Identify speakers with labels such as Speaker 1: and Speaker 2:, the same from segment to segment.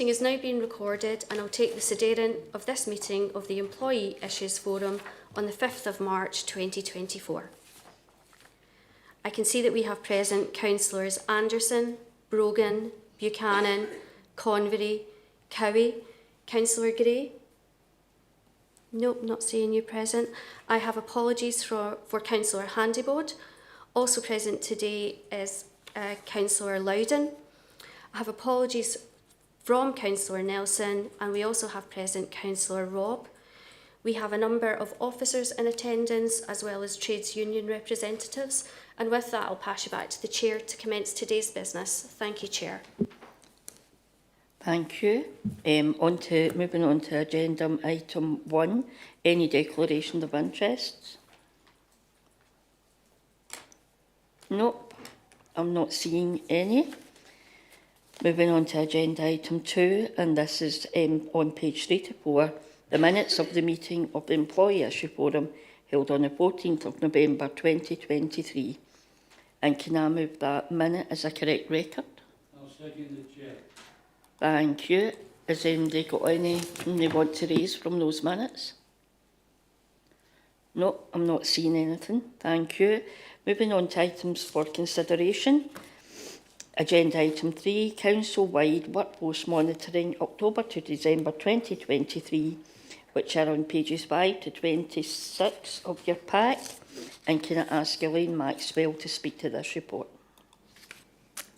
Speaker 1: Meeting is now being recorded, and I'll take the sederyn of this meeting of the Employee Issues Forum on the 5th of March 2024. I can see that we have present Councillors Anderson, Brogan, Buchanan, Convery, Cowie, Councillor Gray. Nope, not seeing you present. I have apologies for Councillor Handybod. Also present today is Councillor Loudon. I have apologies from Councillor Nelson, and we also have present Councillor Robb. We have a number of officers in attendance as well as trades union representatives, and with that I'll pass you back to the Chair to commence today's business. Thank you, Chair.
Speaker 2: Thank you. Moving on to agenda item 1, any declaration of interests? Nope, I'm not seeing any. Moving on to agenda item 2, and this is on page 3 to 4, the minutes of the meeting of the Employee Issue Forum held on the 14th of November 2023. And can I move that minute as a correct record?
Speaker 3: I'll second the Chair.
Speaker 2: Thank you. Has anybody got anything they want to raise from those minutes? No, I'm not seeing anything. Thank you. Moving on to items for consideration. Agenda item 3, Council-wide Workforce Monitoring, October to December 2023, which are on pages 5 to 26 of your pack. And can I ask Elaine Maxwell to speak to this report?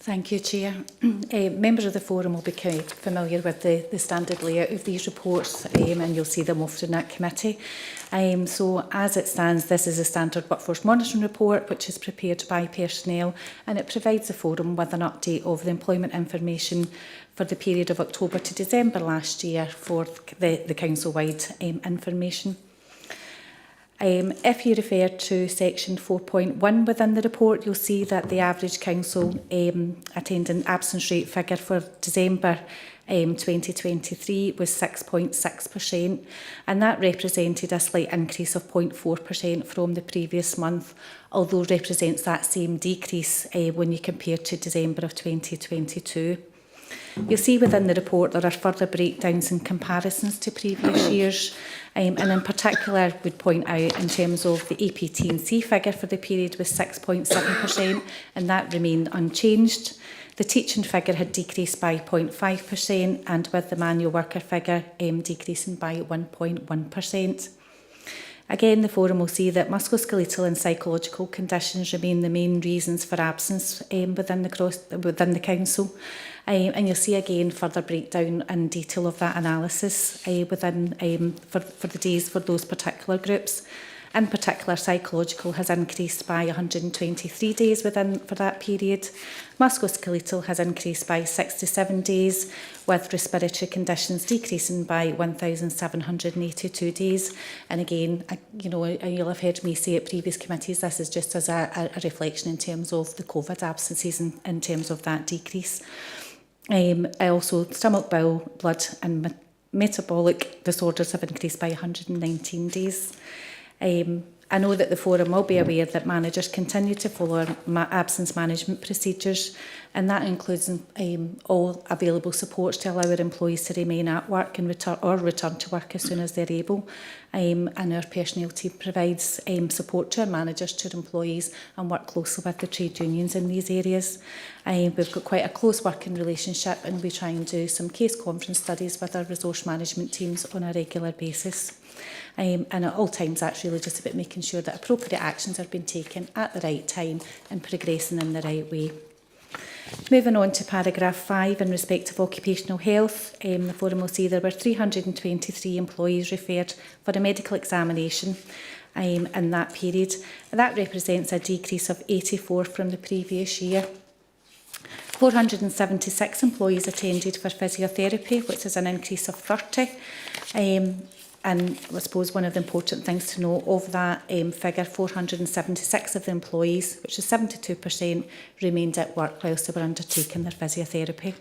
Speaker 4: Thank you, Chair. Members of the Forum will be quite familiar with the standard layout of these reports, and you'll see them often at committee. So as it stands, this is a standard workforce monitoring report which is prepared by personnel, and it provides the Forum with an update of the employment information for the period of October to December last year for the council-wide information. If you refer to section 4.1 within the report, you'll see that the average council attendant absence rate figure for December 2023 was 6.6%, and that represented a slight increase of 0.4% from the previous month, although represents that same decrease when you compare to December of 2022. You'll see within the report there are further breakdowns and comparisons to previous years, and in particular would point out in terms of the APT&C figure for the period was 6.7%, and that remained unchanged. The teaching figure had decreased by 0.5%, and with the manual worker figure decreasing by 1.1%. Again, the Forum will see that musculoskeletal and psychological conditions remain the main reasons for absence within the Council. And you'll see again further breakdown and detail of that analysis within for the days for those particular groups. In particular, psychological has increased by 123 days for that period. Musculoskeletal has increased by 67 days, with respiratory conditions decreasing by 1,782 days. And again, you'll have heard me say at previous committees, this is just as a reflection in terms of the COVID absences in terms of that decrease. Also, stomach, bowel, blood and metabolic disorders have increased by 119 days. I know that the Forum will be aware that managers continue to follow absence management procedures, and that includes all available supports to allow our employees to remain at work and return to work as soon as they're able. And our personnel team provides support to our managers, to our employees, and work closely with the trade unions in these areas. We've got quite a close working relationship, and we try and do some case conference studies with our resource management teams on a regular basis. And at all times that's really just about making sure that appropriate actions are being taken at the right time and progressing in the right way. Moving on to paragraph 5 in respect of occupational health, the Forum will see there were 323 employees referred for a medical examination in that period. And that represents a decrease of 84 from the previous year. 476 employees attended for physiotherapy, which is an increase of 30. And I suppose one of the important things to know of that figure, 476 of the employees, which is 72%, remained at work whilst they were undertaking their physiotherapy.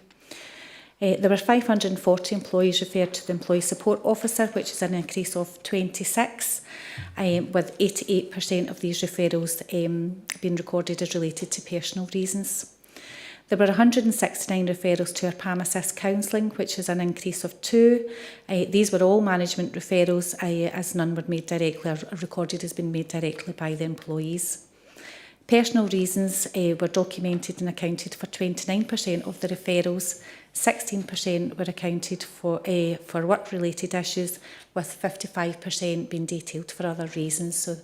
Speaker 4: There were 540 employees referred to the Employee Support Officer, which is an increase of 26, with 88% of these referrals being recorded as related to personal reasons. There were 169 referrals to our PAM Assist counselling, which is an increase of 2. These were all management referrals, as none were made directly or recorded as being made directly by the employees. Personal reasons were documented and accounted for 29% of the referrals. 16% were accounted for work-related issues, with 55% being detailed for other reasons. So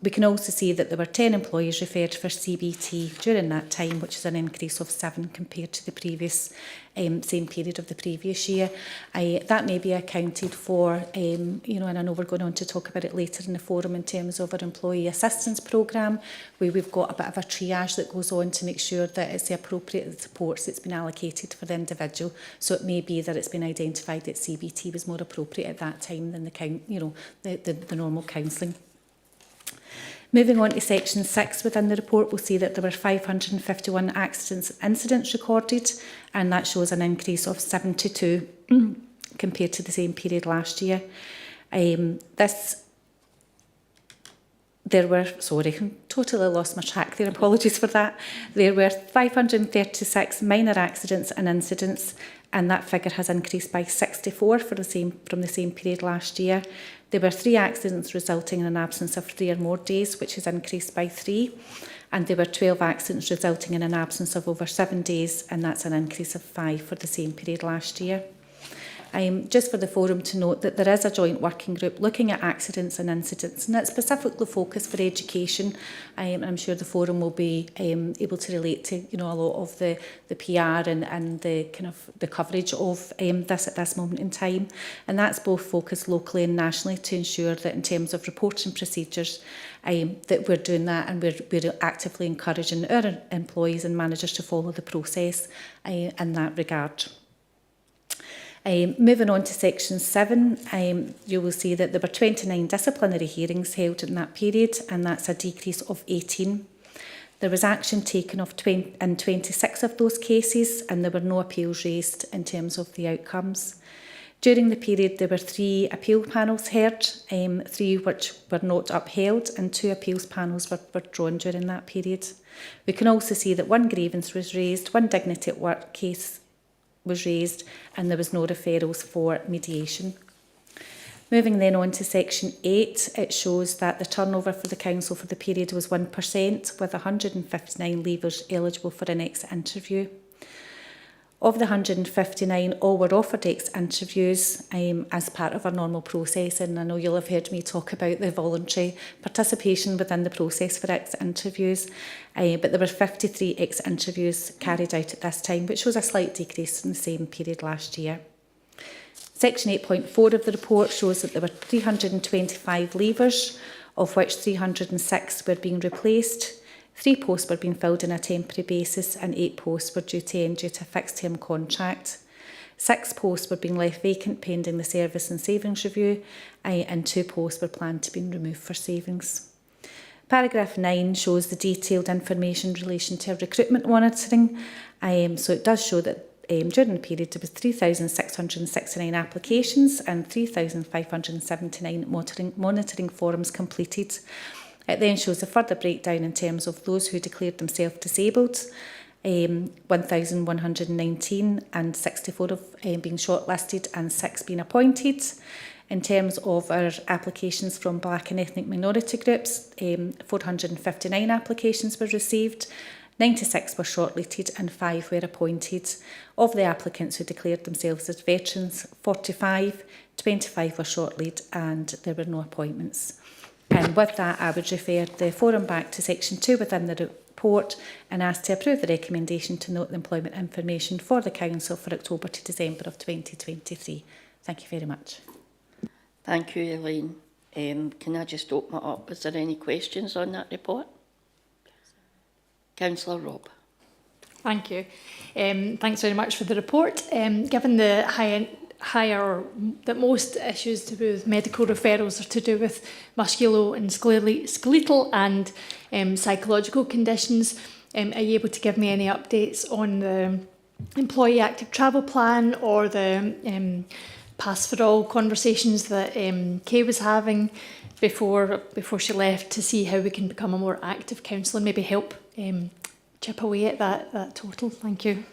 Speaker 4: we can also see that there were 10 employees referred for CBT during that time, which is an increase of 7 compared to the previous same period of the previous year. That may be accounted for, and I know we're going on to talk about it later in the forum in terms of our employee assistance programme, where we've got a bit of a triage that goes on to make sure that it's the appropriate supports that's been allocated for the individual. So it may be that it's been identified that CBT was more appropriate at that time than the normal counselling. Moving on to section 6 within the report, we'll see that there were 551 accidents and incidents recorded, and that shows an increase of 72 compared to the same period last year. Totally lost my track there, apologies for that. There were 536 minor accidents and incidents, and that figure has increased by 64 from the same period last year. There were 3 accidents resulting in an absence of 3 or more days, which has increased by 3. And there were 12 accidents resulting in an absence of over 7 days, and that's an increase of 5 for the same period last year. Just for the forum to note that there is a joint working group looking at accidents and incidents, and it's specifically focused for education. I'm sure the forum will be able to relate to a lot of the PR and the kind of the coverage of this at this moment in time, and that's both focused locally and nationally to ensure that in terms of reporting procedures that we're doing that, and we're actively encouraging our employees and managers to follow the process in that regard. Moving on to section 7, you will see that there were 29 disciplinary hearings held in that period, and that's a decrease of 18. There was action taken in 26 of those cases, and there were no appeals raised in terms of the outcomes. During the period, there were 3 appeal panels heard, 3 which were not upheld, and 2 appeals panels were withdrawn during that period. We can also see that 1 grievance was raised, 1 dignity at work case was raised, and there was no referrals for mediation. Moving then on to section 8, it shows that the turnover for the council for the period was 1%, with 159 leavers eligible for an exit interview. Of the 159, all were offered exit interviews as part of our normal process, and I know you'll have heard me talk about the voluntary participation within the process for exit interviews, but there were 53 exit interviews carried out at this time, which was a slight decrease in the same period last year. Section 8.4 of the report shows that there were 325 leavers, of which 306 were being replaced. 3 posts were being filled on a temporary basis, and 8 posts were due to end due to a fixed term contract. 6 posts were being left vacant pending the service and savings review, and 2 posts were planned to be removed for savings. Paragraph 9 shows the detailed information in relation to recruitment monitoring. So it does show that during the period there was 3,669 applications and 3,579 monitoring forums completed. It then shows a further breakdown in terms of those who declared themselves disabled, 1,119 and 64 being shortlisted and 6 being appointed. In terms of our applications from Black and ethnic minority groups, 459 applications were received, 96 were shortlisted and 5 were appointed. Of the applicants who declared themselves as veterans, 25 were shortlisted and there were no appointments. And with that, I would refer the forum back to section 2 within the report and ask to approve the recommendation to note the employment information for the council for October to December of 2023. Thank you very much.
Speaker 2: Thank you, Elaine. Can I just open it up? Is there any questions on that report? Councillor Robb.
Speaker 5: Thank you. Thanks very much for the report. Given the higher that most issues to do with medical referrals are to do with musculo and skeletal and psychological conditions, are you able to give me any updates on the employee active travel plan or the Pass for All conversations that Kay was having before she left, to see how we can become a more active council and maybe help chip away at that total. Thank you.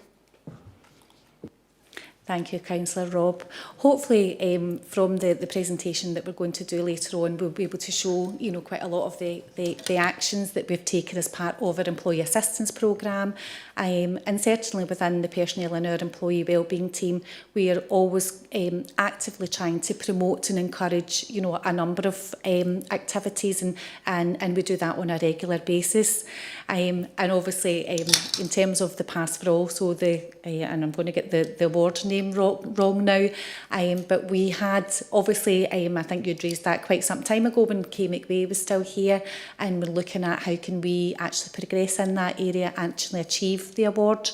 Speaker 4: Thank you, Councillor Rob. Hopefully, from the presentation that we're going to do later on, we'll be able to show, quite a lot of the actions that we've taken as part of our employee assistance programme. And certainly within the personnel in our employee wellbeing team, we are always actively trying to promote and encourage, a number of activities, and we do that on a regular basis. And obviously, in terms of the Pass for All, so and I'm going to get the award name wrong now, but we had, obviously, I think you'd raised that quite some time ago when Kay McVeigh was still here, and we're looking at how can we actually progress in that area, actually achieve the award.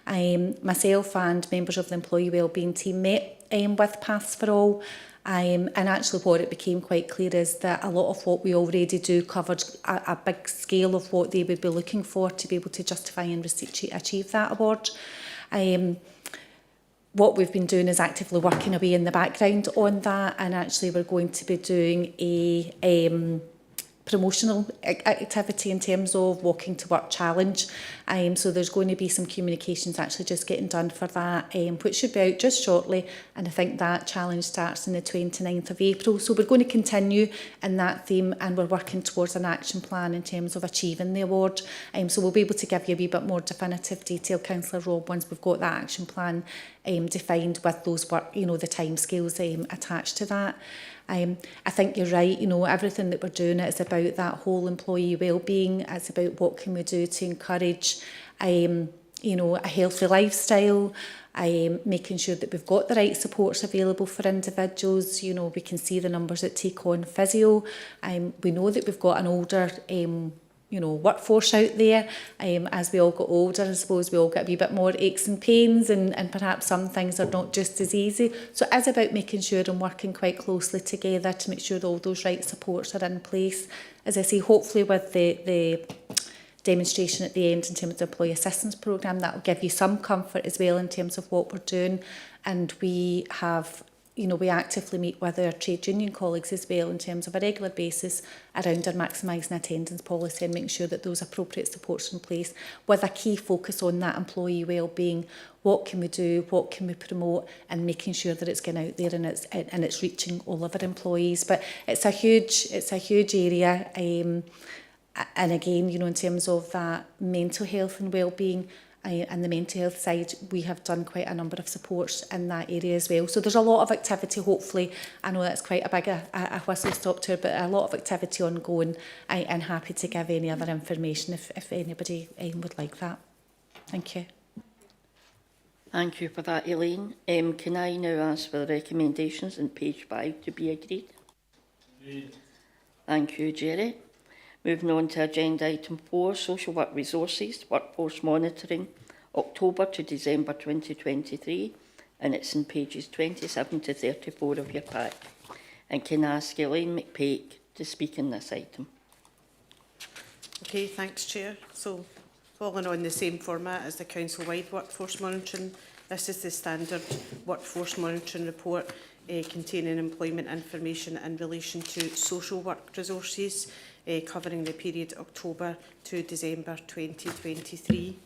Speaker 4: Myself and members of the employee wellbeing team met with Pass for All. And actually what it became quite clear is that a lot of what we already do covered a big scale of what they would be looking for to be able to justify and achieve that award. What we've been doing is actively working away in the background on that, and actually we're going to be doing a promotional activity in terms of walking to work challenge. So there's going to be some communications actually just getting done for that, which should be out just shortly, and I think that challenge starts on the 29th of April. So we're going to continue in that theme, and we're working towards an action plan in terms of achieving the award. So we'll be able to give you a wee bit more definitive detail, Councillor Rob, once we've got that action plan defined with those work, the timescales attached to that. I think you're right, everything that we're doing is about that whole employee wellbeing. It's about what can we do to encourage, a healthy lifestyle, making sure that we've got the right supports available for individuals. We can see the numbers that take on physio. We know that we've got an older workforce out there. As we all get older, I suppose we all get a wee bit more aches and pains, and perhaps some things are not just as easy. So it is about making sure and working quite closely together to make sure that all those right supports are in place. As I say, hopefully with the demonstration at the end in terms of the employee assistance programme, that will give you some comfort as well in terms of what we're doing. And we have, we actively meet with our trade union colleagues as well in terms of a regular basis around our maximising attendance policy and making sure that those appropriate supports are in place, with a key focus on that employee wellbeing. What can we do, what can we promote, and making sure that it's going out there and it's reaching all of our employees. But it's a huge area. And again, in terms of that mental health and wellbeing, and the mental health side, we have done quite a number of supports in that area as well. So there's a lot of activity, hopefully. I know that's quite a big a whistle-stop tour, but a lot of activity ongoing. I'm happy to give any other information if anybody would like that. Thank you.
Speaker 2: Thank you for that, Elaine. Can I now ask for the recommendations on page 5 to be agreed?
Speaker 3: Agreed.
Speaker 2: Thank you, Jerry. Moving on to agenda item 4, social work resources, workforce monitoring, October to December 2023, and it's in pages 27 to 34 of your pack. And can I ask Elaine McPake to speak in this item?
Speaker 6: Okay, thanks, Chair. So, following on the same format as the council-wide workforce monitoring, this is the standard workforce monitoring report containing employment information in relation to social work resources, covering the period October to December 2023.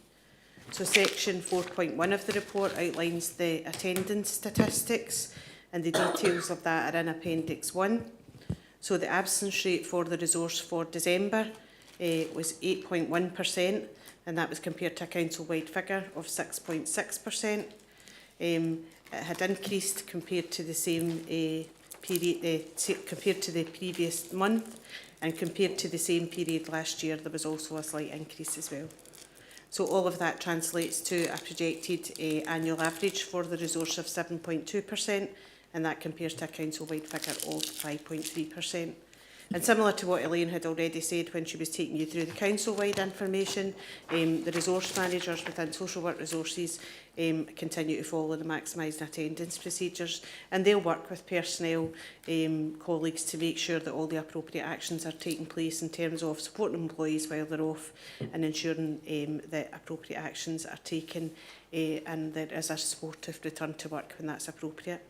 Speaker 6: So section 4.1 of the report outlines the attendance statistics, and the details of that are in Appendix 1. So the absence rate for the resource for December was 8.1%, and that was compared to a council-wide figure of 6.6%. It had increased compared to the same period, compared to the previous month, and compared to the same period last year, there was also a slight increase as well. So all of that translates to a projected annual average for the resource of 7.2%, and that compares to a council-wide figure of 5.3%. And similar to what Elaine had already said when she was taking you through the council-wide information, the resource managers within social work resources continue to follow the maximising attendance procedures, and they'll work with personnel colleagues to make sure that all the appropriate actions are taking place in terms of supporting employees while they're off, and ensuring that appropriate actions are taken and there is a supportive return to work when that's appropriate.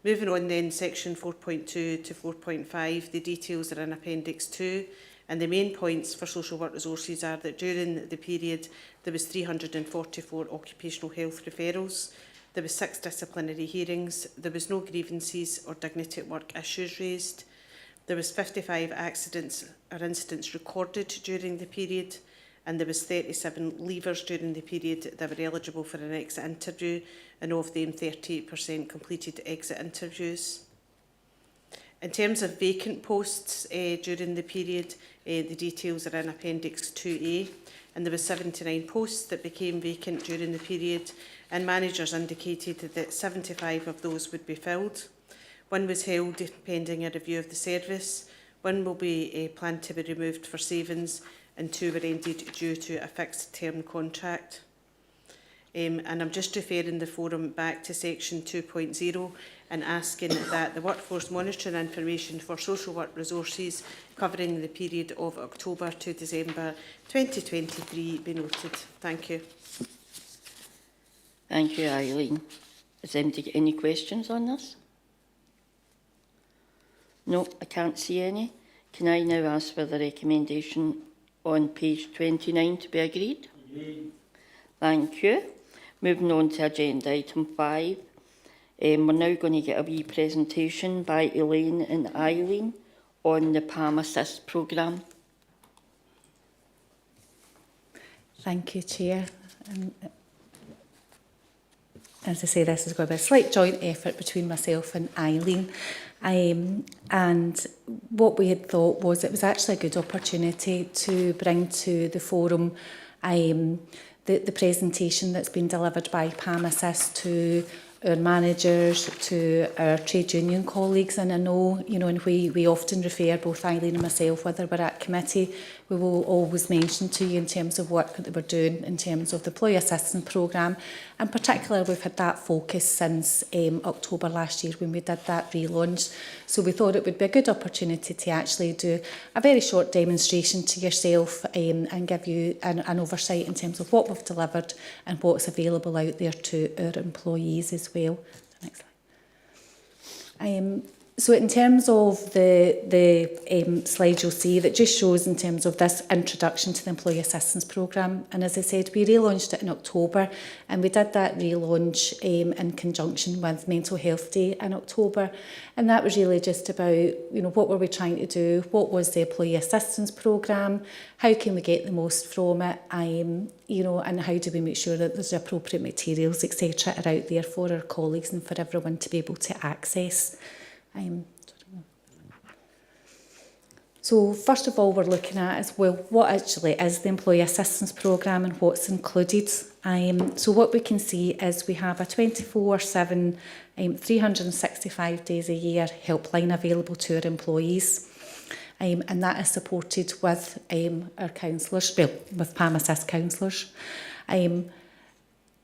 Speaker 6: Moving on then, section 4.2 to 4.5, the details are in Appendix 2, And the main points for social work resources are that during the period there was 344 occupational health referrals, there was 6 disciplinary hearings, there was no grievances or dignity at work issues raised, there was 55 accidents or incidents recorded during the period, and there was 37 leavers during the period that were eligible for an exit interview, and of them 38% completed exit interviews. In terms of vacant posts during the period, the details are in Appendix 2A, and there were 79 posts that became vacant during the period, and managers indicated that 75 of those would be filled. 1 was held pending a review of the service, 1 will be planned to be removed for savings, and 2 were ended due to a fixed term contract. And I'm just referring the forum back to section 2.0 and asking that the workforce monitoring information for social work resources covering the period of October to December 2023 be noted. Thank you.
Speaker 2: Thank you, Eileen. Has anybody got any questions on this? No, I can't see any. Can I now ask for the recommendation on page 29 to be agreed?
Speaker 3: Agreed.
Speaker 2: Thank you. Moving on to agenda item 5. We're now going to get a wee presentation by Elaine and Eileen on the PALM Assist programme.
Speaker 4: Thank you, Chair. As I say, this is going to be a slight joint effort between myself and Eileen. And what we had thought was it was actually a good opportunity to bring to the forum the presentation that's been delivered by PALM Assist to our managers, to our trade union colleagues. And I know, and we often refer, both Eileen and myself, whether we're at committee, we will always mention to you in terms of work that we're doing in terms of the Employee Assistance Programme. And particularly, we've had that focus since October last year when we did that relaunch. So we thought it would be a good opportunity to actually do a very short demonstration to yourself and give you an oversight in terms of what we've delivered and what's available out there to our employees as well. Next slide. So in terms of the slide you'll see, that just shows in terms of this introduction to the Employee Assistance Programme. And as I said, we relaunched it in October, and we did that relaunch in conjunction with Mental Health Day in October. And that was really just about, what were we trying to do? What was the Employee Assistance Programme? How can we get the most from it? And how do we make sure that there's appropriate materials, etc., are out there for our colleagues and for everyone to be able to access. So first of all, we're looking at is, well, what actually is the Employee Assistance Programme and what's included. So what we can see is we have a 24/7, 365 days a year helpline available to our employees. And that is supported with our counsellors, with PALM Assist counsellors.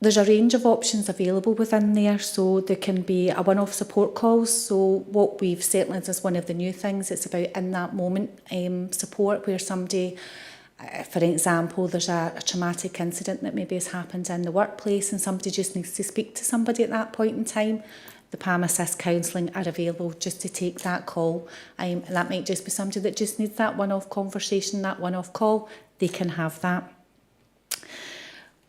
Speaker 4: There's a range of options available within there, so there can be a one-off support calls. So what we've certainly as one of the new things, it's about in that moment support where somebody, for example, there's a traumatic incident that maybe has happened in the workplace and somebody just needs to speak to somebody at that point in time. The PALM Assist counselling are available just to take that call. And that might just be somebody that just needs that one-off conversation, that one-off call. They can have that.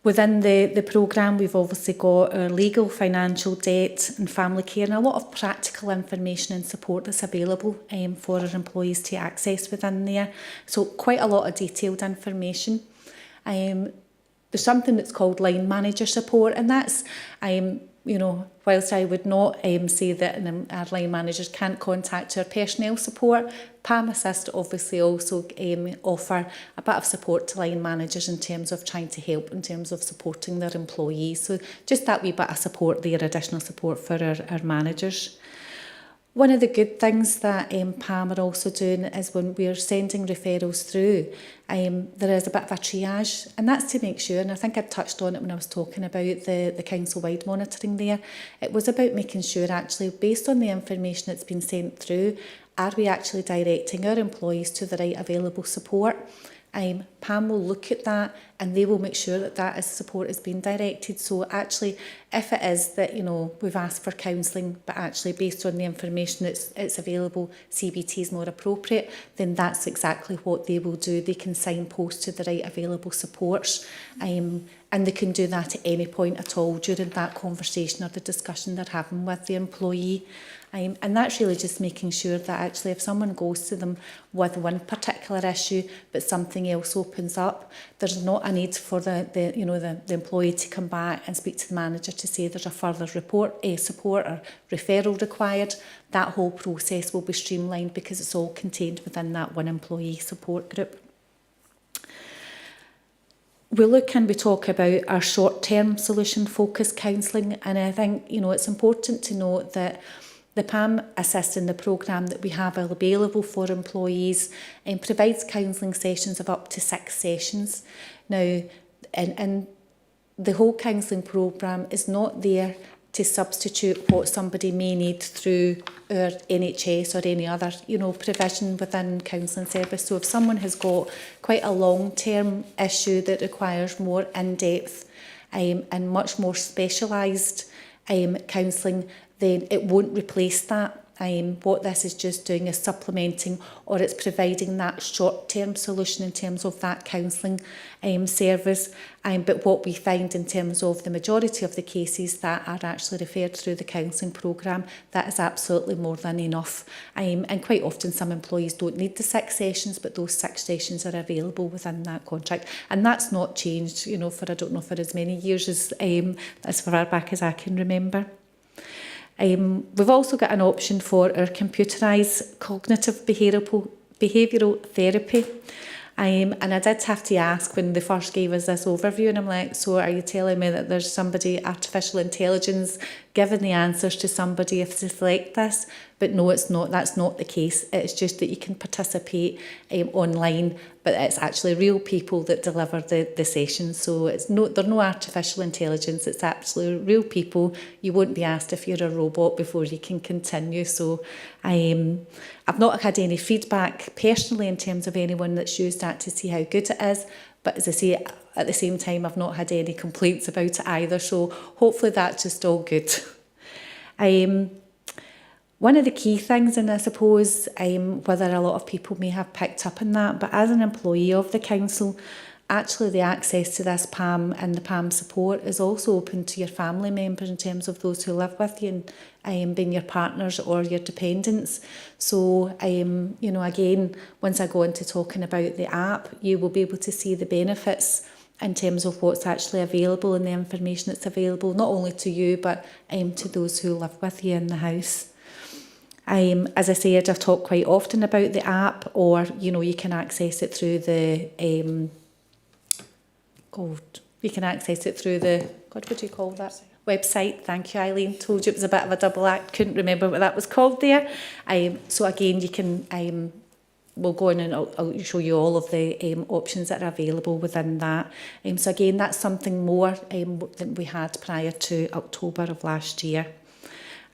Speaker 4: Within the programme, we've obviously got our legal, financial, debt and family care, and a lot of practical information and support that's available for our employees to access within there. So quite a lot of detailed information. There's something that's called line manager support, and that's, whilst I would not say that our line managers can't contact our personnel support, PALM Assist obviously also offer a bit of support to line managers in terms of trying to help in terms of supporting their employees. So just that wee bit of support there, additional support for our managers. One of the good things that PALM are also doing is when we're sending referrals through, there is a bit of a triage, and that's to make sure, and I think I touched on it when I was talking about the council-wide monitoring there, it was about making sure actually, based on the information that's been sent through, are we actually directing our employees to the right available support? Pam will look at that and they will make sure that that support is being directed. So actually, if it is that, you know, we've asked for counselling, but actually based on the information it's available, CBT is more appropriate, then that's exactly what they will do. They can signpost to the right available supports, and they can do that at any point at all during that conversation or the discussion they're having with the employee. And that's really just making sure that actually if someone goes to them with one particular issue but something else opens up, there's not a need for the employee to come back and speak to the manager to say there's a further support or referral required. That whole process will be streamlined because it's all contained within that one employee support group. We look and we talk about our short-term solution focused counselling, and I think, you know, it's important to note that the PAM Assist in the programme that we have available for employees and provides counselling sessions of up to 6 sessions. Now, and the whole counselling programme is not there to substitute what somebody may need through our NHS or any other, you know, provision within counselling service. So if someone has got quite a long-term issue that requires more in-depth and much more specialised counselling, then it won't replace that. What this is just doing is supplementing, or it's providing that short-term solution in terms of that counselling service. But what we find in terms of the majority of the cases that are actually referred through the counselling programme, that is absolutely more than enough. And quite often some employees don't need the 6 sessions, but those 6 sessions are available within that contract. And that's not changed, you know, for I don't know, for as many years as far back as I can remember. We've also got an option for our computerised cognitive behavioural therapy. And I did have to ask when they first gave us this overview, and I'm like, so are you telling me that there's somebody, artificial intelligence, giving the answers to somebody if they select this? But no, it's not. That's not the case. It's just that you can participate online, but it's actually real people that deliver the sessions. So it's there's no artificial intelligence. It's absolutely real people. You won't be asked if you're a robot before you can continue. So I've not had any feedback personally in terms of anyone that's used that to see how good it is. But as I say, at the same time, I've not had any complaints about it either. So hopefully that's just all good. One of the key things, and I suppose whether a lot of people may have picked up on that, but as an employee of the council, actually the access to this PAM and the PAM support is also open to your family members in terms of those who live with you and being your partners or your dependents. So, you know, again, once I go into talking about the app, you will be able to see the benefits in terms of what's actually available and the information that's available, not only to you, but to those who live with you in the house. As I said, I've talked quite often about the app, or, you know, you can access it through the, you can access it through the, what do you call that? Website. Thank you, Eileen. Told you it was a bit of a double act. Couldn't remember what that was called there. So again, you can, we'll go in and I'll show you all of the options that are available within that. So again, that's something more than we had prior to October of last year.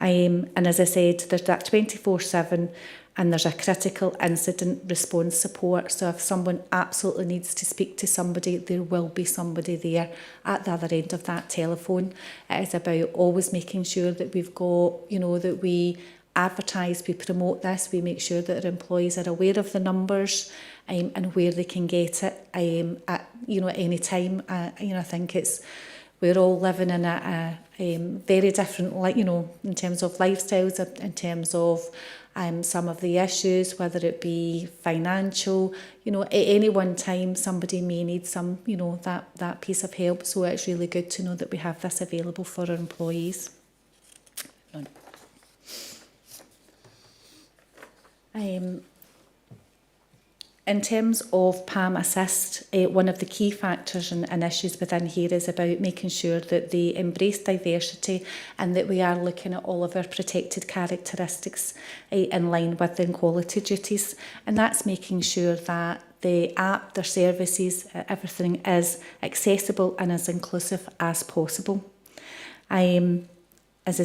Speaker 4: And as I said, there's that 24/7, and there's a critical incident response support. So if someone absolutely needs to speak to somebody, there will be somebody there at the other end of that telephone. It is about always making sure that we've got, you know, that we advertise, we promote this, we make sure that our employees are aware of the numbers and where they can get it at, you know, at any time. You know, I think we're all living in a very different, you know, in terms of lifestyles, in terms of some of the issues, whether it be financial, you know, at any one time somebody may need some, you know, that piece of help. So it's really good to know that we have this available for our employees. In terms of PAM Assist, one of the key factors and issues within here is about making sure that they embrace diversity and that we are looking at all of our protected characteristics in line with the equality duties. And that's making sure that the app, their services, everything is accessible and as inclusive as possible.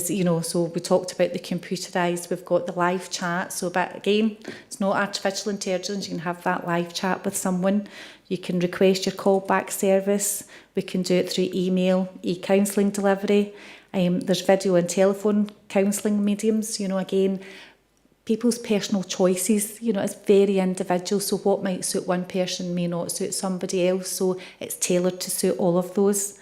Speaker 4: you know, so we talked about the computerised, we've got the live chat. So, but again, it's not artificial intelligence. You can have that live chat with someone. You can request your callback service. We can do it through email, e-counselling delivery. There's video and telephone counselling mediums. You know, again, people's personal choices, you know, it's very individual. So what might suit one person may not suit somebody else. So it's tailored to suit all of those.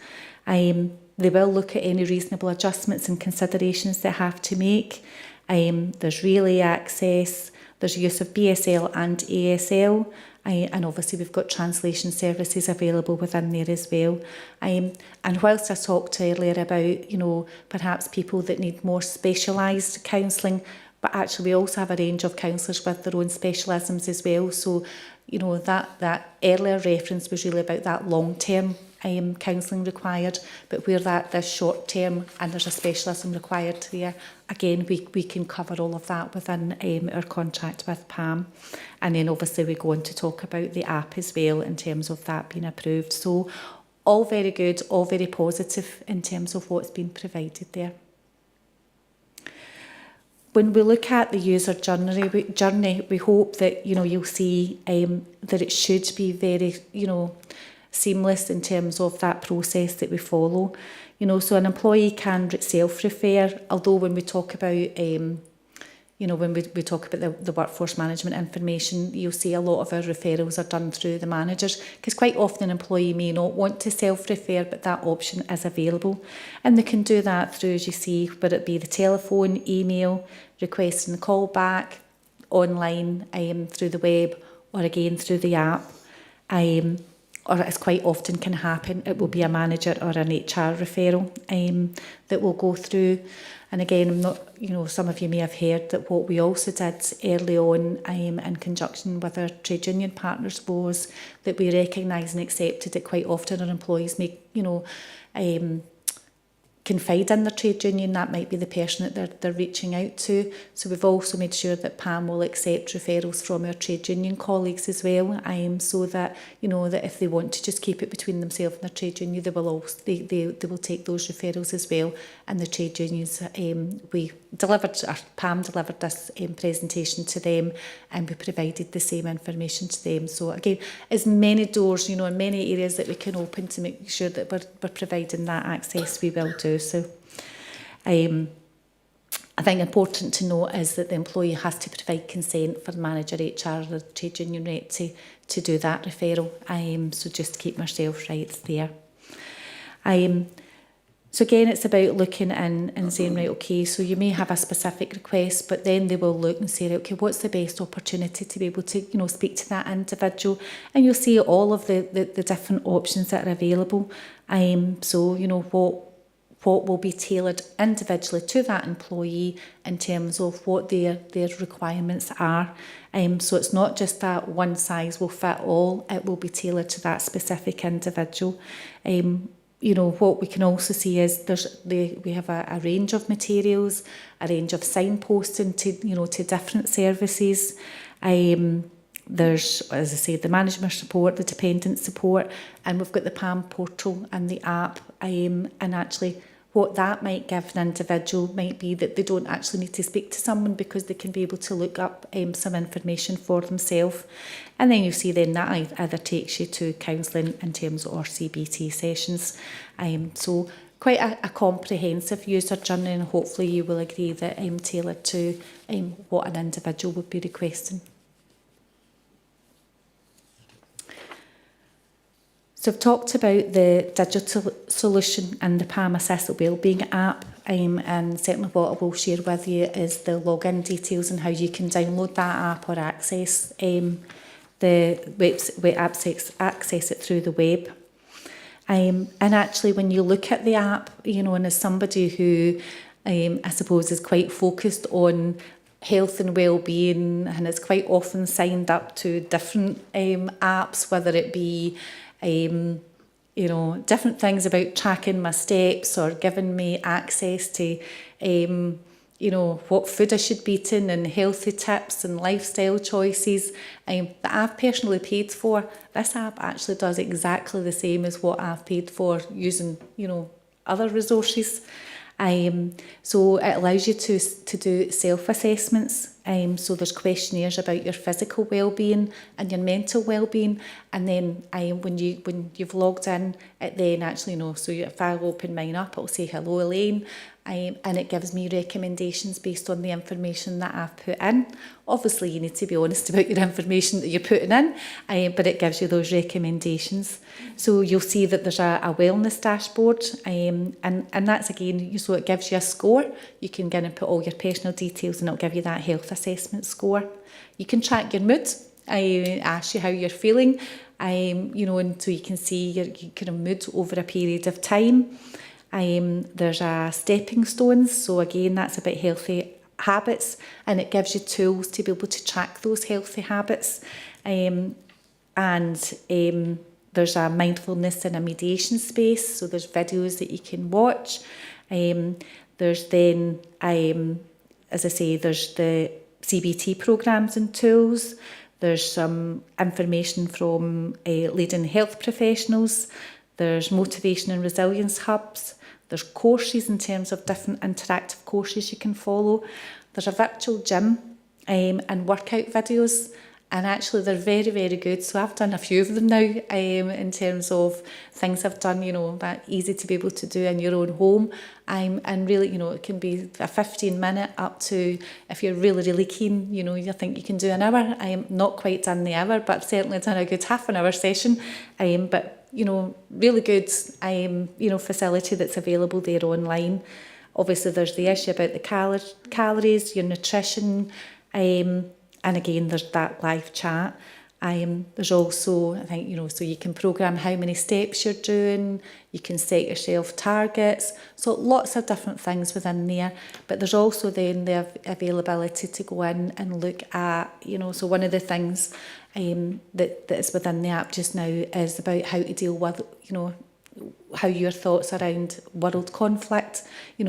Speaker 4: They will look at any reasonable adjustments and considerations they have to make. There's relay access, there's use of BSL and ASL, and obviously we've got translation services available within there as well. And whilst I talked earlier about, you know, perhaps people that need more specialised counselling, but actually we also have a range of counsellors with their own specialisms as well. So, you know, that earlier reference was really about that long-term counselling required, but where this short term and there's a specialism required there, again we can cover all of that within our contract with PAM. And then obviously we go on to talk about the app as well in terms of that being approved. So all very good, all very positive in terms of what's been provided there. When we look at the user journey, we hope that, you know, you'll see that it should be very, you know, seamless in terms of that process that we follow. You know, so an employee can self-refer, although when we talk about, you know, when we talk about the workforce management information, you'll see a lot of our referrals are done through the managers, because quite often an employee may not want to self-refer, but that option is available. And they can do that through, as you see, whether it be the telephone, email, requesting a call back, online, through the web, or again through the app. Or as quite often can happen, it will be a manager or an HR referral that will go through. And again, I'm not, you know, some of you may have heard that what we also did early on in conjunction with our trade union partners was that we recognised and accepted that quite often our employees may, you know, confide in their trade union. That might be the person that they're reaching out to. So we've also made sure that PAM will accept referrals from our trade union colleagues as well, so that, you know, that if they want to just keep it between themselves and their trade union, they will also they will take those referrals as well. And the trade unions, PAM delivered this presentation to them, and we provided the same information to them. So again, as many doors, you know, in many areas that we can open to make sure that we're providing that access, we will do. So I think important to note is that the employee has to provide consent for the manager, HR, or the trade union rep to do that referral. So just to keep myself right there. So again, it's about looking in and saying, right, okay, so you may have a specific request, but then they will look and say, okay, what's the best opportunity to be able to, you know, speak to that individual? And you'll see all of the different options that are available. So, you know, what will be tailored individually to that employee in terms of what their requirements are. So it's not just that one size will fit all, it will be tailored to that specific individual. You know, what we can also see is we have a range of materials, a range of signposting to different services. There's, as I say, the management support, the dependent support, and we've got the PAM portal and the app. And actually, what that might give an individual might be that they don't actually need to speak to someone, because they can be able to look up some information for themselves. And then you see then that either takes you to counselling in terms of CBT sessions. So quite a comprehensive user journey, and hopefully you will agree that tailored to what an individual would be requesting. So I've talked about the digital solution and the PAM Assisted Wellbeing app, and certainly what I will share with you is the login details and how you can download that app or access access it through the web. And actually, when you look at the app, you know, and as somebody who I suppose is quite focused on health and well-being, and is quite often signed up to different apps, whether it be you know, different things about tracking my steps or giving me access to, you know, what food I should be eating and healthy tips and lifestyle choices that I've personally paid for. This app actually does exactly the same as what I've paid for using, you know, other resources. So it allows you to do self-assessments. So there's questionnaires about your physical well-being and your mental well-being, and then when you've logged in, it then actually so if I open mine up, it'll say hello Elaine, and it gives me recommendations based on the information that I've put in. Obviously you need to be honest about your information that you're putting in, but it gives you those recommendations. So you'll see that there's a wellness dashboard, and that's again, so it gives you a score. You can go in and put all your personal details and it'll give you that health assessment score. You can track your mood. I ask you how you're feeling, and so you can see your kind of mood over a period of time. There's a stepping stones, so again that's about healthy habits, and it gives you tools to be able to track those healthy habits. And there's a mindfulness and a mediation space, so there's videos that you can watch. There's then, as I say, there's the CBT programmes and tools. There's some information from leading health professionals. There's motivation and resilience hubs. There's courses in terms of different interactive courses you can follow. There's a virtual gym and workout videos. And actually they're very, very good. So I've done a few of them now in terms of things I've done, that easy to be able to do in your own home. And really, it can be a 15-minute up to, if you're really, really keen, you think you can do an hour. I am not quite done the hour, but I've certainly done a good half-an-hour session. But really good, facility that's available there online. Obviously, there's the issue about the calories, your nutrition, and again, there's that live chat. There's also, I think, so you can program how many steps you're doing, you can set yourself targets. So lots of different things within there. But there's also then the availability to go in and look at, so one of the things that is within the app just now is about how to deal with, how your thoughts around world conflict,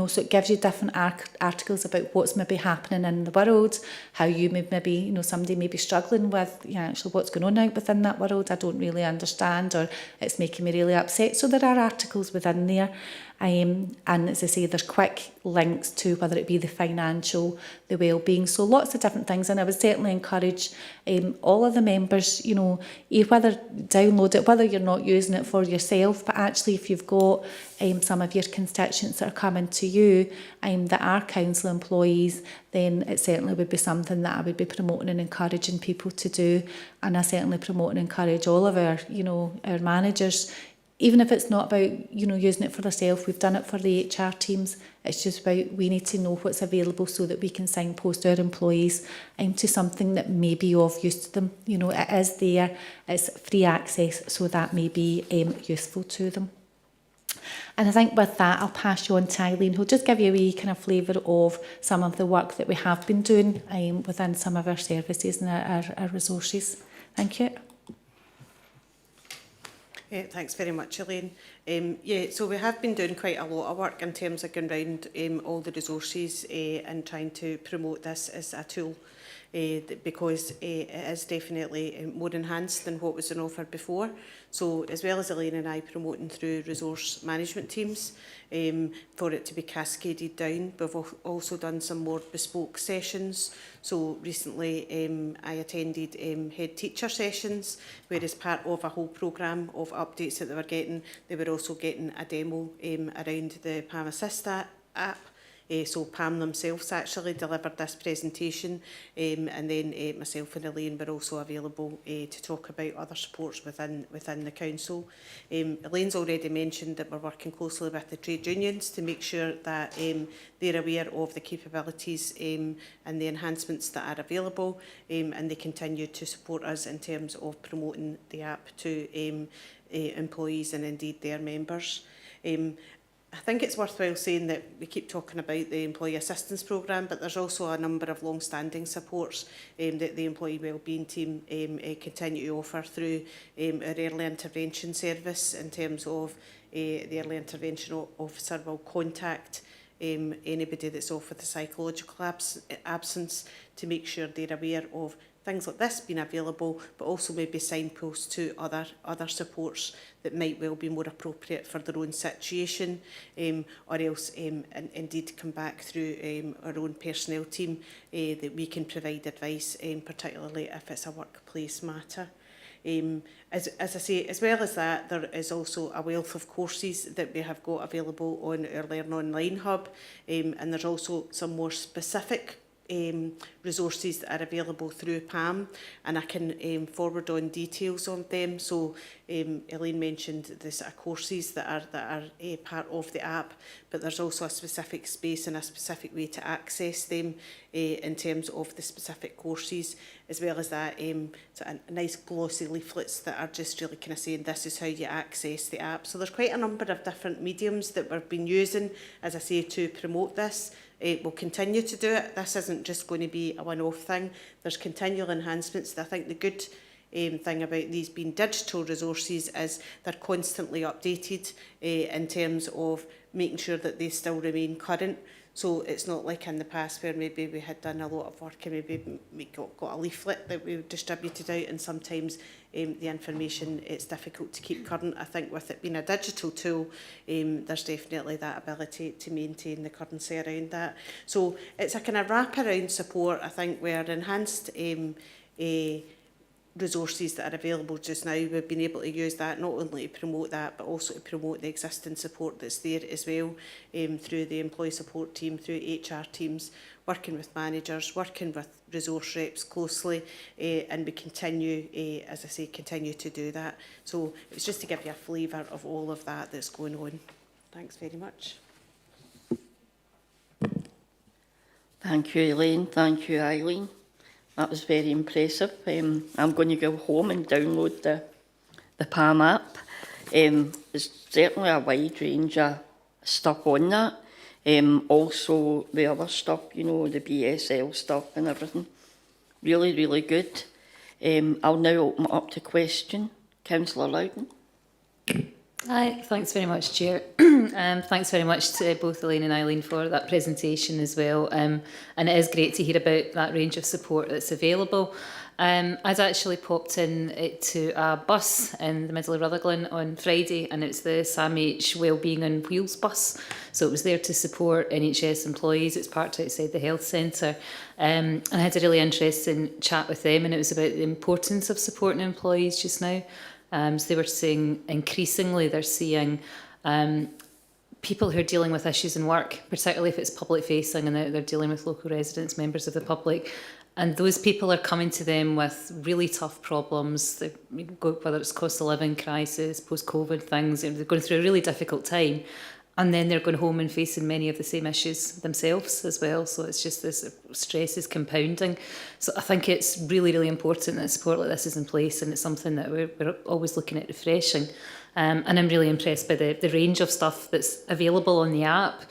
Speaker 4: so it gives you different articles about what's maybe happening in the world, how you maybe, somebody may be struggling with, actually what's going on out within that world, I don't really understand, or it's making me really upset. So there are articles within there. And as I say, there's quick links to whether it be the financial, the well-being, so lots of different things. And I would certainly encourage all of the members, whether download it, whether you're not using it for yourself, but actually if you've got some of your constituents that are coming to you that are council employees, then it certainly would be something that I would be promoting and encouraging people to do. And I certainly promote and encourage all of our, our managers, even if it's not about, using it for themselves. We've done it for the HR teams. It's just about, we need to know what's available so that we can signpost our employees to something that may be of use to them. It is there, it's free access, so that may be useful to them. And I think with that, I'll pass you on to Eileen, who'll just give you a wee kind of flavour of some of the work that we have been doing within some of our services and our resources. Thank you.
Speaker 6: Yeah, thanks very much, Elaine. So we have been doing quite a lot of work in terms of going around all the resources and trying to promote this as a tool because it is definitely more enhanced than what was on offer before. So as well as Elaine and I promoting through resource management teams for it to be cascaded down, we've also done some more bespoke sessions. So recently I attended head teacher sessions, where as part of a whole programme of updates that they were getting, they were also getting a demo around the PAM Assist app. So PAM themselves actually delivered this presentation, and then myself and Elaine were also available to talk about other supports within the council. Elaine's already mentioned that we're working closely with the trade unions to make sure that they're aware of the capabilities and the enhancements that are available, and they continue to support us in terms of promoting the app to employees and indeed their members. I think it's worthwhile saying that we keep talking about the Employee Assistance Programme, but there's also a number of long-standing supports that the Employee Wellbeing Team continue to offer through our early intervention service, in terms of the early intervention officer will contact anybody that's off with a psychological absence to make sure they're aware of things like this being available, but also maybe signposts to other supports that might well be more appropriate for their own situation, or else indeed come back through our own personnel team that we can provide advice, particularly if it's a workplace matter. As I say, as well as that, there is also a wealth of courses that we have got available on our Learn Online hub, and there's also some more specific resources that are available through PAM, and I can forward on details on them. So Elaine mentioned the sort of courses that are part of the app, but there's also a specific space and a specific way to access them in terms of the specific courses, as well as that sort of nice glossy leaflets that are just really kind of saying this is how you access the app. So there's quite a number of different mediums that we've been using, as I say, to promote this. We'll continue to do it. This isn't just going to be a one-off thing. There's continual enhancements. I think the good thing about these being digital resources is they're constantly updated in terms of making sure that they still remain current. So it's not like in the past where maybe we had done a lot of work and maybe we got a leaflet that we distributed out, and sometimes the information, it's difficult to keep current. I think with it being a digital tool, there's definitely that ability to maintain the currency around that. So it's a kind of wrap-around support, I think, where enhanced resources that are available just now, we've been able to use that not only to promote that, but also to promote the existing support that's there as well, through the employee support team, through HR teams, working with managers, working with resource reps closely, and we continue, as I say, continue to do that. So it's just to give you a flavour of all of that that's going on. Thanks very much.
Speaker 2: Thank you, Elaine. Thank you, Eileen. That was very impressive. I'm going to go home and download the PAM app. There's certainly a wide range of stuff on that. Also the other stuff, you know, the BSL stuff and everything. Really, really good. I'll now open it up to question. Councillor Loudon.
Speaker 7: Hi, thanks very much, Chair. Thanks very much to both Elaine and Eileen for that presentation as well. And it is great to hear about that range of support that's available. I'd actually popped in to a bus in the middle of Rutherglen on Friday, and it's the Sam H Wellbeing on Wheels bus. So it was there to support NHS employees. It's parked outside the health centre. And I had a really interesting chat with them, and it was about the importance of supporting employees just now. So they were saying increasingly they're seeing people who are dealing with issues in work, particularly if it's public facing and they're dealing with local residents, members of the public. And those people are coming to them with really tough problems, whether it's cost of living crisis, post-COVID things, they're going through a really difficult time. And then they're going home and facing many of the same issues themselves as well. So it's just this stress is compounding. So I think it's really, really important that support like this is in place, and it's something that we're always looking at refreshing. And I'm really impressed by the range of stuff that's available on the app.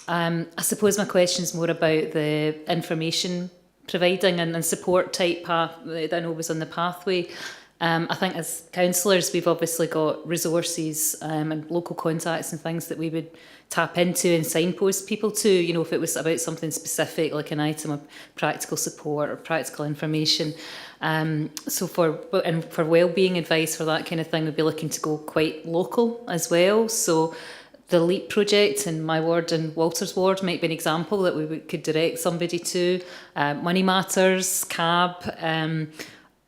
Speaker 7: I suppose my question is more about the information providing and support type path that I know was on the pathway. I think as councillors, we've obviously got resources and local contacts and things that we would tap into and signpost people to, you know, if it was about something specific, like an item of practical support or practical information. So for wellbeing advice for that kind of thing, we'd be looking to go quite local as well. So the LEAP project in my ward and Walter's ward might be an example that we could direct somebody to. Money Matters, CAB,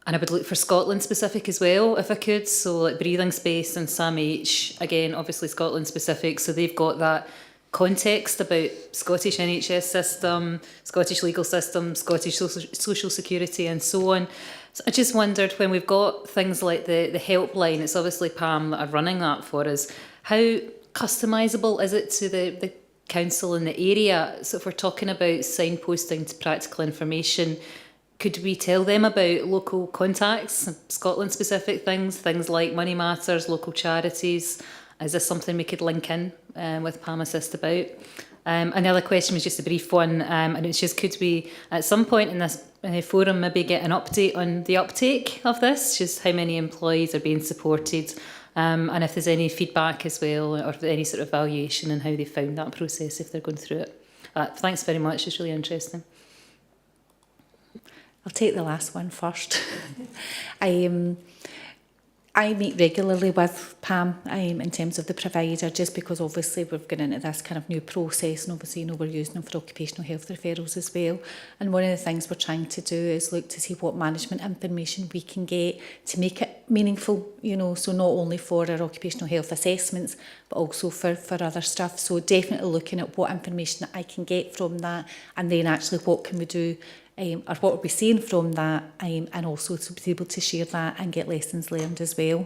Speaker 7: and I would look for Scotland specific as well, if I could. So like Breathing Space and Sam H, again, obviously Scotland specific. So they've got that context about Scottish NHS system, Scottish legal system, Scottish social security and so on. So I just wondered, when we've got things like the helpline, it's obviously PAM that are running that for us, how customisable is it to the council in the area? So if we're talking about signposting to practical information, could we tell them about local contacts, Scotland-specific things like Money Matters, local charities? Is this something we could link in with PAM Assist about? And the other question was just a brief one, and it's just, could we, at some point in this forum, maybe get an update on the uptake of this, just how many employees are being supported, and if there's any feedback as well, or any sort of evaluation on how they found that process if they're going through it. Thanks very much, it's really interesting.
Speaker 4: I'll take the last one first. I meet regularly with Pam in terms of the provider, just because obviously we've gone into this kind of new process, and obviously we're using them for occupational health referrals as well. And one of the things we're trying to do is look to see what management information we can get to make it meaningful, so not only for our occupational health assessments, but also for other stuff. So definitely looking at what information I can get from that, and then actually what can we do, or what are we seeing from that, and also to be able to share that and get lessons learned as well.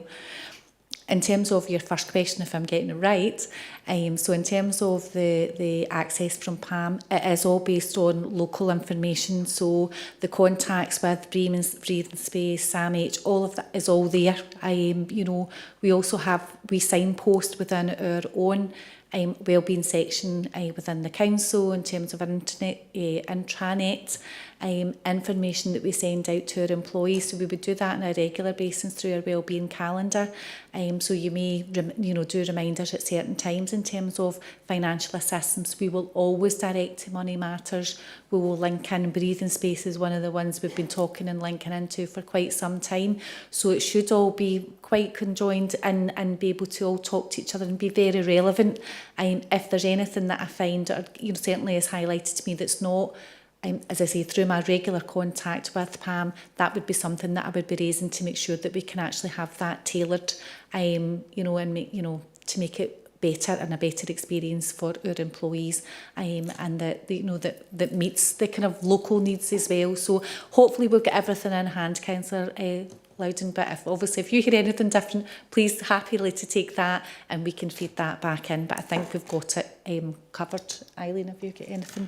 Speaker 4: In terms of your first question, if I'm getting it right, so in terms of the access from PAM, it is all based on local information. So the contacts with Breathing Space, SAMH, all of that is all there. We also have, we signpost within our own wellbeing section within the council in terms of intranet information that we send out to our employees. So we would do that on a regular basis through our wellbeing calendar. So you may do reminders at certain times in terms of financial assistance. We will always direct to Money Matters. We will link in. Breathing Space is one of the ones we've been talking and linking into for quite some time. So it should all be quite conjoined and be able to all talk to each other and be very relevant. If there's anything that I find, or certainly is highlighted to me that's not, as I say, through my regular contact with Pam, that would be something that I would be raising to make sure that we can actually have that tailored, and make, to make it better and a better experience for our employees, and that that meets the kind of local needs as well. So hopefully we'll get everything in hand, Councillor Loudon. But if you hear anything different, please happily to take that and we can feed that back in. But I think we've got it covered. Eileen, have you got anything?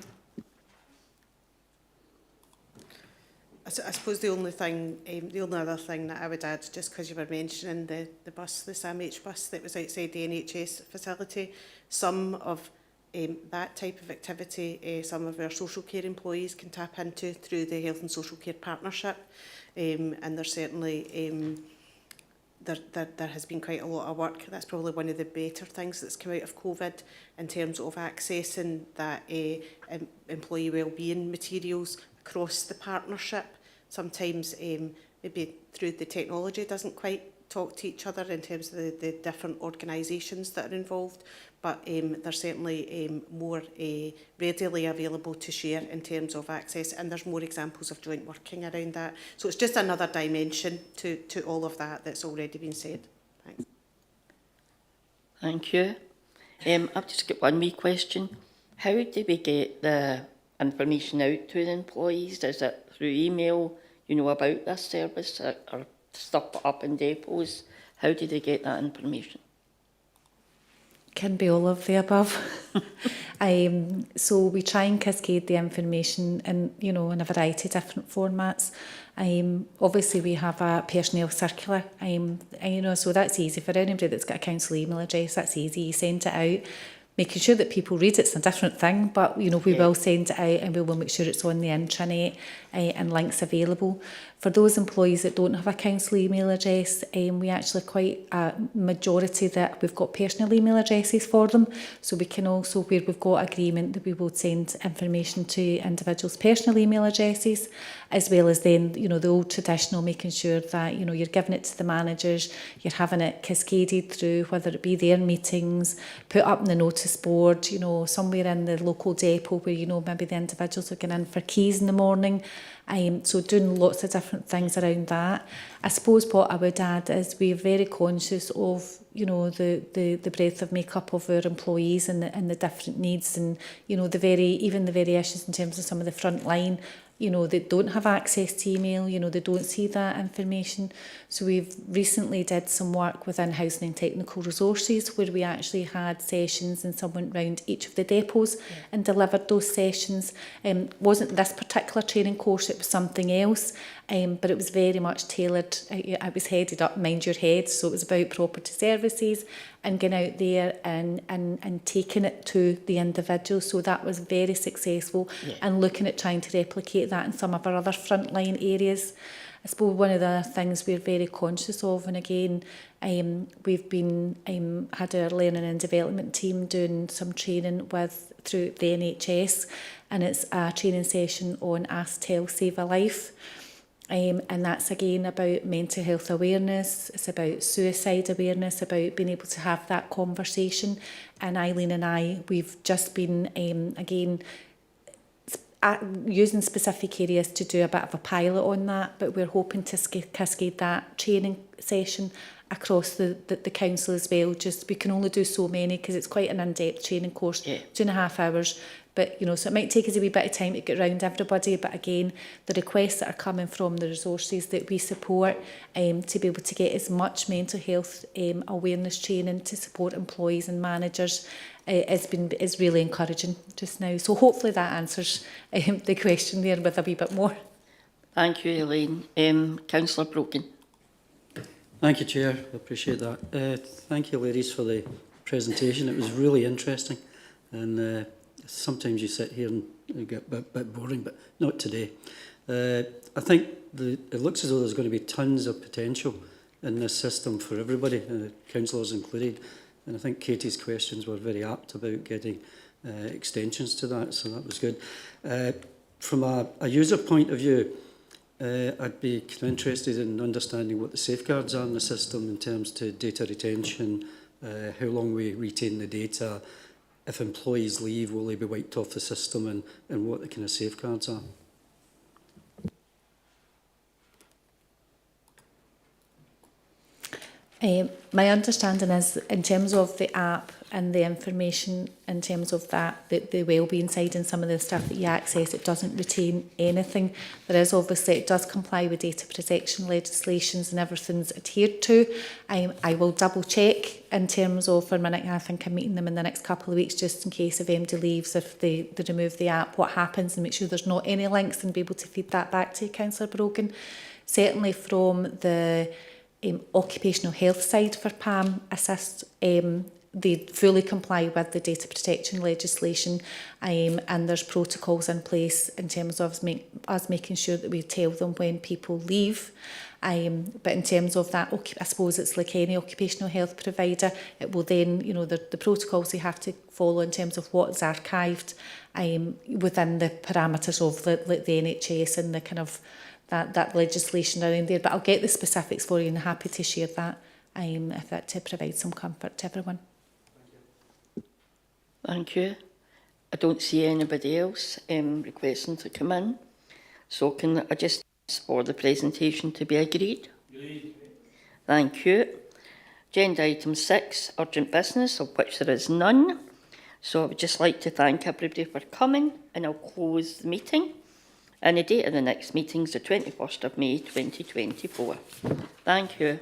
Speaker 6: I suppose the only other thing that I would add, just because you were mentioning the bus, the SAMH bus that was outside the NHS facility, some of that type of activity, some of our social care employees can tap into through the Health and Social Care Partnership, and there's certainly there has been quite a lot of work. That's probably one of the better things that's come out of COVID in terms of accessing that employee wellbeing materials across the partnership. Sometimes maybe through the technology doesn't quite talk to each other in terms of the different organisations that are involved, but they're certainly more readily available to share in terms of access, and there's more examples of joint working around that. So it's just another dimension to all of that that's already been said. Thanks.
Speaker 2: Thank you. I've just got one wee question. How do we get the information out to the employees? Is it through email, about this service, or stuff up in depots? How do they get that information?
Speaker 4: Can be all of the above. So we try and cascade the information in a variety of different formats. Obviously we have a personnel circular, so that's easy for anybody that's got a council email address. That's easy. You send it out. Making sure that people read it's a different thing, but we will send it out and we will make sure it's on the intranet and links available. For those employees that don't have a council email address, we actually quite a majority that we've got personal email addresses for them. So we can also, where we've got agreement, that we will send information to individuals' personal email addresses, as well as then, the old traditional, making sure that, you're giving it to the managers, you're having it cascaded through, whether it be their meetings, put up in the notice board, somewhere in the local depot where, maybe the individuals are going in for keys in the morning. So doing lots of different things around that. I suppose what I would add is we're very conscious of, the breadth of makeup of our employees and the different needs, and, the very issues in terms of some of the front line, they don't have access to email, they don't see that information. So we've recently did some work within Housing and Technical Resources where we actually had sessions and someone went round each of the depots and delivered those sessions. Wasn't this particular training course, it was something else, but it was very much tailored. It was headed up Mind Your Head, so it was about property services and going out there and taking it to the individual. So that was very successful, and looking at trying to replicate that in some of our other frontline areas. I suppose one of the things we're very conscious of, and again, we've been had our learning and development team doing some training through the NHS, and it's a training session on Ask, Tell, Save a Life. And that's again about mental health awareness, it's about suicide awareness, about being able to have that conversation. And Eileen and I, we've just been, again, using specific areas to do a bit of a pilot on that, but we're hoping to cascade that training session across the council as well. Just we can only do so many because it's quite an in-depth training course, 2.5 hours. But, you know, so it might take us a wee bit of time to get round everybody. But again, the requests that are coming from the resources that we support to be able to get as much mental health awareness training to support employees and managers is really encouraging just now. So hopefully that answers the question there with a wee bit more.
Speaker 2: Thank you, Elaine. Councillor Brogan.
Speaker 3: Thank you, Chair. I appreciate that. Thank you, ladies, for the presentation. It was really interesting. And sometimes you sit here and you get a bit boring, but not today. I think it looks as though there's going to be tons of potential in this system for everybody, councillors included. And I think Katie's questions were very apt about getting extensions to that, so that was good. From a user point of view, I'd be interested in understanding what the safeguards are in the system in terms to data retention, how long we retain the data. If employees leave, will they be wiped off the system, and what the kind of safeguards are?
Speaker 4: My understanding is, in terms of the app and the information, in terms of that, the wellbeing side and some of the stuff that you access, it doesn't retain anything. There is obviously, it does comply with data protection legislations and everything's adhered to. I will double check in terms of, for a minute, I think I'm meeting them in the next couple of weeks just in case if MD leaves, if they remove the app, what happens, and make sure there's not any links and be able to feed that back to you, Councillor Brogan. Certainly from the occupational health side for PAM Assist, they fully comply with the data protection legislation, and there's protocols in place in terms of us making sure that we tell them when people leave. But in terms of that, I suppose it's like any occupational health provider, it will then, you know, the protocols they have to follow in terms of what is archived within the parameters of the NHS and the kind of that legislation around there. But I'll get the specifics for you and happy to share that if that to provide some comfort to everyone.
Speaker 2: Thank you. I don't see anybody else requesting to come in. So can I just ask for the presentation to be agreed? Agreed. Thank you. Agenda item 6, urgent business, of which there is none. So I would just like to thank everybody for coming, and I'll close the meeting. And the date of the next meeting is the 21st of May 2024. Thank you.